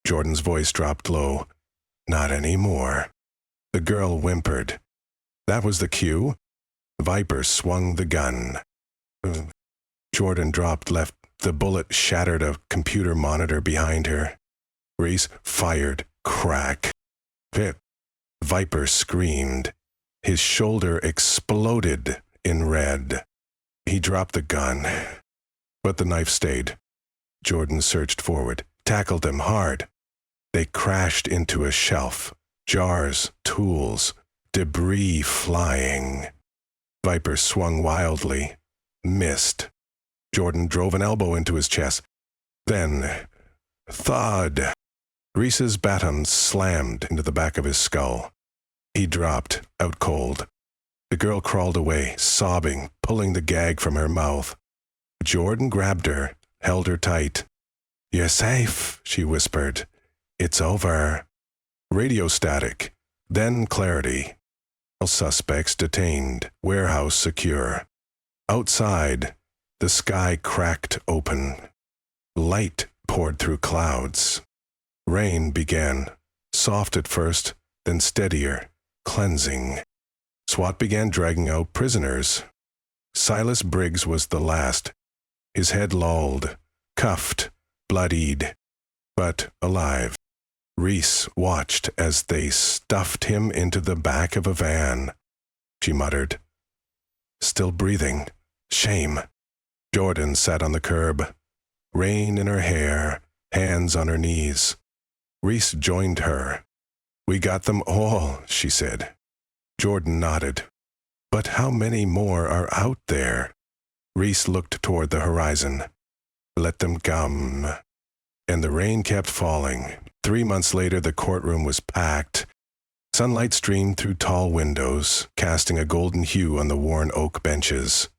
Jordan's voice dropped low. "Not anymore." The girl whimpered. That was the cue. Viper swung the gun. Jordan dropped left. The bullet shattered a computer monitor behind her. Reese fired. Crack. Hit. Viper screamed. His shoulder exploded in red. He dropped the gun, but the knife stayed. Jordan surged forward, tackled them hard. They crashed into a shelf. Jars, tools, debris flying. Viper swung wildly. Missed. Jordan drove an elbow into his chest. Then, thud. Reese's baton slammed into the back of his skull. He dropped, out cold. The girl crawled away, sobbing, pulling the gag from her mouth. Jordan grabbed her, held her tight. "You're safe," she whispered. "It's over." Radio static, then clarity. All suspects detained, warehouse secure. Outside, the sky cracked open. Light poured through clouds. Rain began, soft at first, then steadier, cleansing. SWAT began dragging out prisoners. Silas Briggs was the last. His head lolled, cuffed, bloodied, but alive. Reese watched as they stuffed him into the back of a van. She muttered, "Still breathing. Shame." Jordan sat on the curb, rain in her hair, hands on her knees. Reese joined her. "We got them all," she said. Jordan nodded. "But how many more are out there?" Reese looked toward the horizon. "Let them come." And the rain kept falling. 3 months later, the courtroom was packed. Sunlight streamed through tall windows, casting a golden hue on the worn oak benches.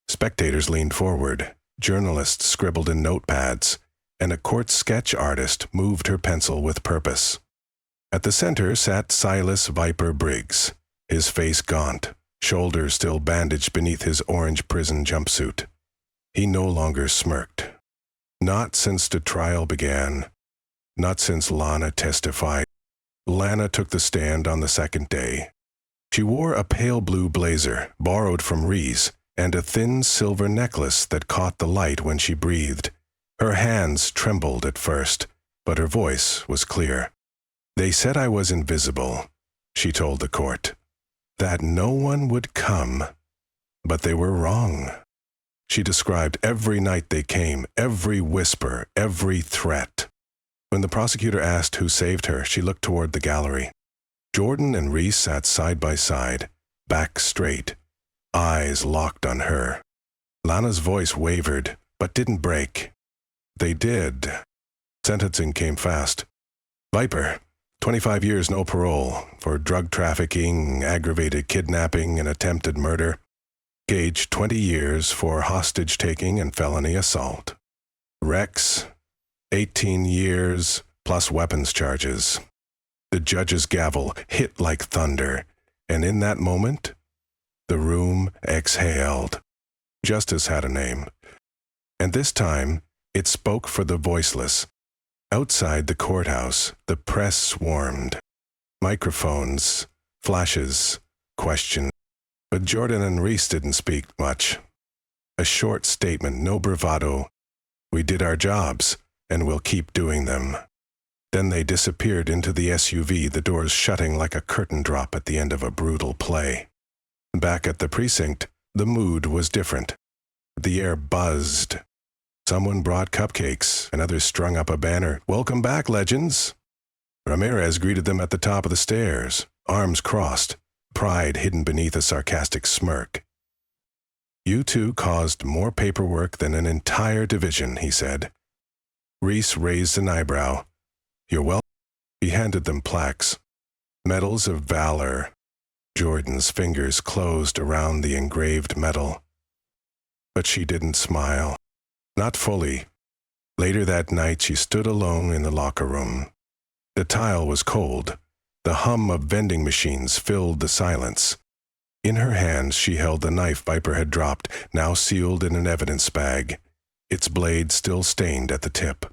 Spectators leaned forward. Journalists scribbled in notepads, and a court sketch artist moved her pencil with purpose. At the center sat Silas Viper Briggs, his face gaunt, shoulders still bandaged beneath his orange prison jumpsuit. He no longer smirked. Not since the trial began. Not since Lana testified. Lana took the stand on the second day. She wore a pale blue blazer, borrowed from Reese, and a thin silver necklace that caught the light when she breathed. Her hands trembled at first, but her voice was clear. "They said I was invisible," she told the court. "That no one would come. But they were wrong." She described every night they came, every whisper, every threat. When the prosecutor asked who saved her, she looked toward the gallery. Jordan and Reese sat side by side, back straight, eyes locked on her. Lana's voice wavered, but didn't break. They did. Sentencing came fast. Viper, 25 years no parole for drug trafficking, aggravated kidnapping, and attempted murder. Gage, 20 years for hostage-taking and felony assault. Rex, 18 years plus weapons charges. The judge's gavel hit like thunder, and in that moment, the room exhaled. Justice had a name, and this time it spoke for the voiceless. Outside the courthouse, the press swarmed. Microphones, flashes, questions. But Jordan and Reese didn't speak much. A short statement, no bravado. We did our jobs, and we'll keep doing them. Then they disappeared into the SUV, the doors shutting like a curtain drop at the end of a brutal play. Back at the precinct, the mood was different. The air buzzed. Someone brought cupcakes, and others strung up a banner, "Welcome back, legends." Ramirez greeted them at the top of the stairs, arms crossed, pride hidden beneath a sarcastic smirk. "You two caused more paperwork than an entire division," he said. Reese raised an eyebrow. "You're welcome." He handed them plaques. Medals of Valor. Jordan's fingers closed around the engraved medal. But she didn't smile. Not fully. Later that night, she stood alone in the locker room. The tile was cold. The hum of vending machines filled the silence. In her hands, she held the knife Viper had dropped, now sealed in an evidence bag, its blade still stained at the tip.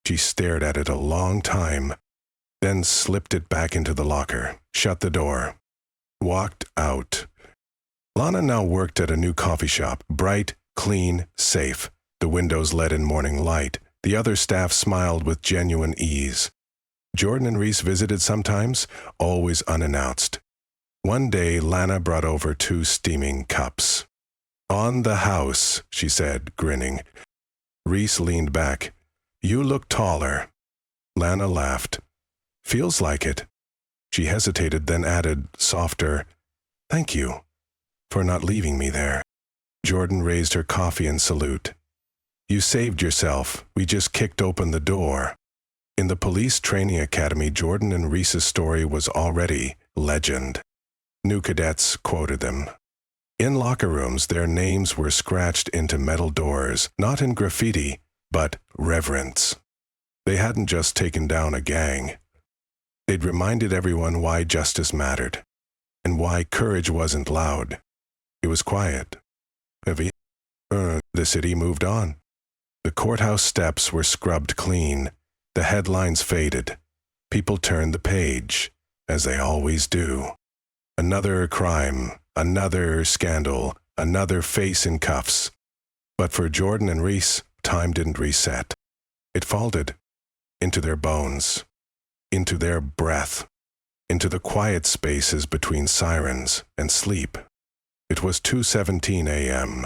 She stared at it a long time, then slipped it back into the locker, shut the door, walked out. Lana now worked at a new coffee shop, bright, clean, safe. The windows let in morning light. The other staff smiled with genuine ease. Jordan and Reese visited sometimes, always unannounced. One day, Lana brought over 2 steaming cups. "On the house," she said, grinning. Reese leaned back. "You look taller." Lana laughed. "Feels like it." She hesitated, then added, softer, "Thank you for not leaving me there." Jordan raised her coffee in salute. "You saved yourself. We just kicked open the door." In the police training academy, Jordan and Reese's story was already legend. New cadets quoted them. In locker rooms, their names were scratched into metal doors, not in graffiti, but reverence. They hadn't just taken down a gang. They'd reminded everyone why justice mattered, and why courage wasn't loud. It was quiet. Heavy. The city moved on. The courthouse steps were scrubbed clean. The headlines faded. People turned the page, as they always do. Another crime, another scandal, another face in cuffs. But for Jordan and Reese, time didn't reset. It folded into their bones, into their breath, into the quiet spaces between sirens and sleep. It was 2:17 a.m.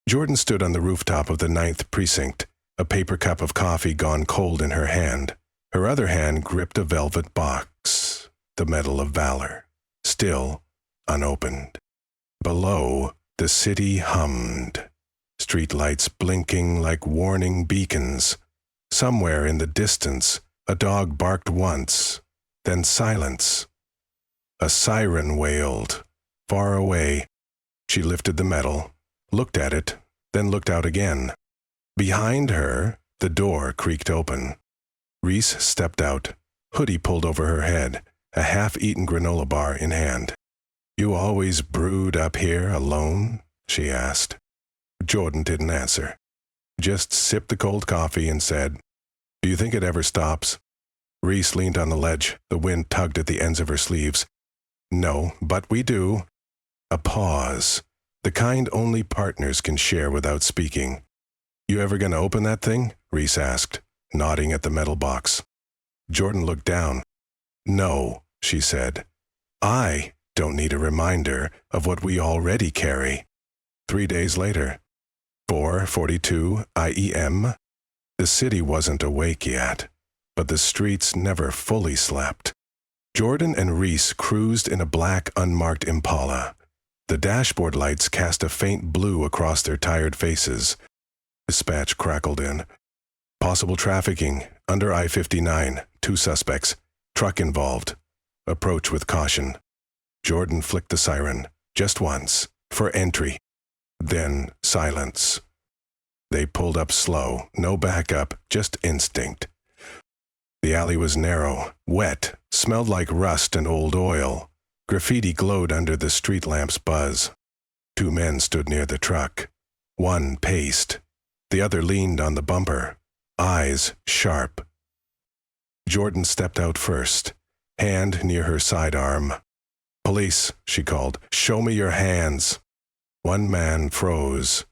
Jordan stood on the rooftop of the 9th precinct, a paper cup of coffee gone cold in her hand. Her other hand gripped a velvet box, the Medal of Valor, still unopened. Below, the city hummed, streetlights blinking like warning beacons. Somewhere in the distance, a dog barked once, then silence. A siren wailed, far away. She lifted the medal, looked at it, then looked out again. Behind her, the door creaked open. Reese stepped out, hoodie pulled over her head, a half-eaten granola bar in hand. "You always brood up here alone?" she asked. Jordan didn't answer. Just sipped the cold coffee and said, "Do you think it ever stops?" Reese leaned on the ledge. The wind tugged at the ends of her sleeves. "No, but we do." A pause, the kind only partners can share without speaking. "You ever gonna open that thing?" Reese asked, nodding at the metal box. Jordan looked down. "No," she said. "I don't need a reminder of what we already carry." 3 days later, 4:42 IEM. The city wasn't awake yet. but the streets never fully slept. Jordan and Reese cruised in a black, unmarked Impala. The dashboard lights cast a faint blue across their tired faces. Dispatch crackled in. Possible trafficking, under I-59, 2 suspects, truck involved. Approach with caution. Jordan flicked the siren, just once, for entry. Then silence. They pulled up slow, no backup, just instinct. The alley was narrow, wet, smelled like rust and old oil. Graffiti glowed under the street lamp's buzz. 2 men stood near the truck. One paced. The other leaned on the bumper, eyes sharp. Jordan stepped out first, hand near her sidearm. "Police," she called. "Show me your hands." One man froze.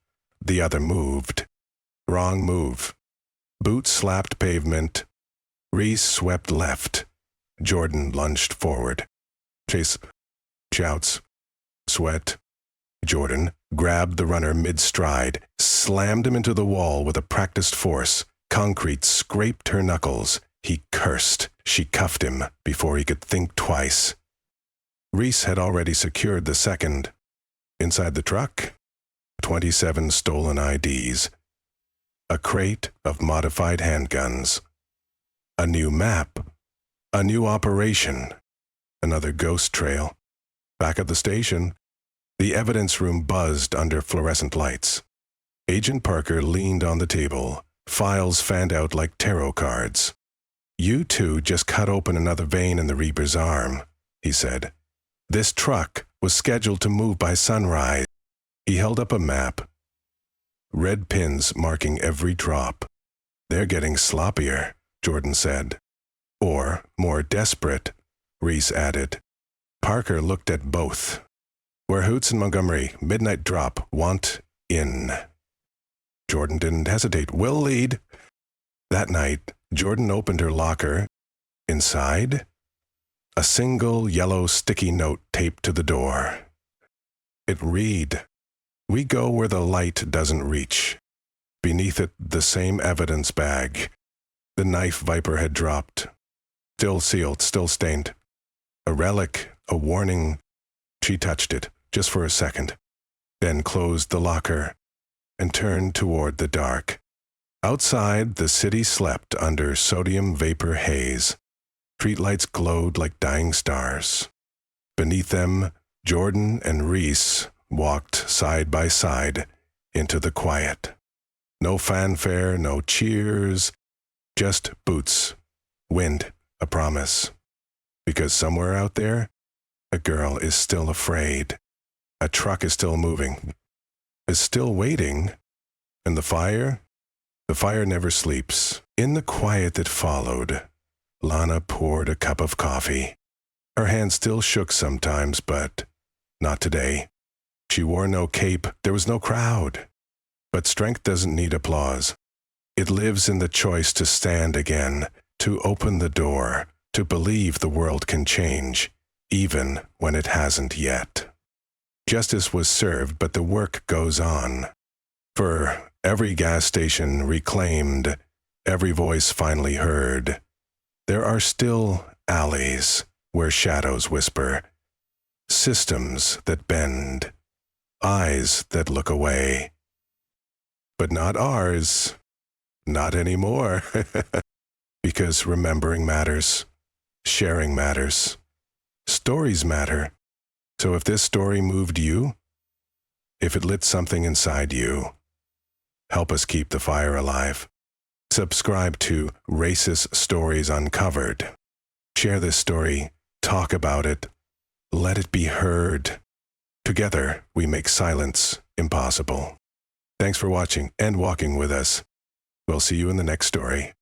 The other moved. Wrong move. Boots slapped pavement. Reese swept left. Jordan lunged forward. "Chase." Shouts. Sweat. Jordan grabbed the runner mid-stride, slammed him into the wall with a practiced force. Concrete scraped her knuckles. He cursed. She cuffed him before he could think twice. Reese had already secured the second. Inside the truck, 27 stolen IDs. A crate of modified handguns. A new map. A new operation. Another ghost trail. Back at the station, the evidence room buzzed under fluorescent lights. Agent Parker leaned on the table, files fanned out like tarot cards. "You two just cut open another vein in the Reaper's arm," he said. "This truck was scheduled to move by sunrise." He held up a map. Red pins marking every drop. "They're getting sloppier," Jordan said. "Or more desperate," Reese added. Parker looked at both. "We're Hoots in Montgomery. Midnight drop. Want in." Jordan didn't hesitate. "We'll lead." That night, Jordan opened her locker. Inside, a single yellow sticky note taped to the door. It read, "We go where the light doesn't reach." Beneath it, the same evidence bag. The knife Viper had dropped. Still sealed, still stained. A relic, a warning. She touched it, just for a second, then closed the locker and turned toward the dark. Outside, the city slept under sodium vapor haze. Streetlights glowed like dying stars. Beneath them, Jordan and Reese walked side by side into the quiet. No fanfare, no cheers, just boots, wind, a promise. Because somewhere out there, a girl is still afraid. A truck is still moving, is still waiting, and the fire never sleeps. In the quiet that followed, Lana poured a cup of coffee. Her hand still shook sometimes, but not today. She wore no cape, there was no crowd. But strength doesn't need applause. It lives in the choice to stand again, to open the door, to believe the world can change, even when it hasn't yet. Justice was served, but the work goes on. For every gas station reclaimed, every voice finally heard, there are still alleys where shadows whisper, systems that bend, eyes that look away. But not ours. Not anymore. Because remembering matters. Sharing matters. Stories matter. So if this story moved you, if it lit something inside you, help us keep the fire alive. Subscribe to Racist Stories Uncovered. Share this story. Talk about it. Let it be heard. Together, we make silence impossible. Thanks for watching and walking with us. We'll see you in the next story.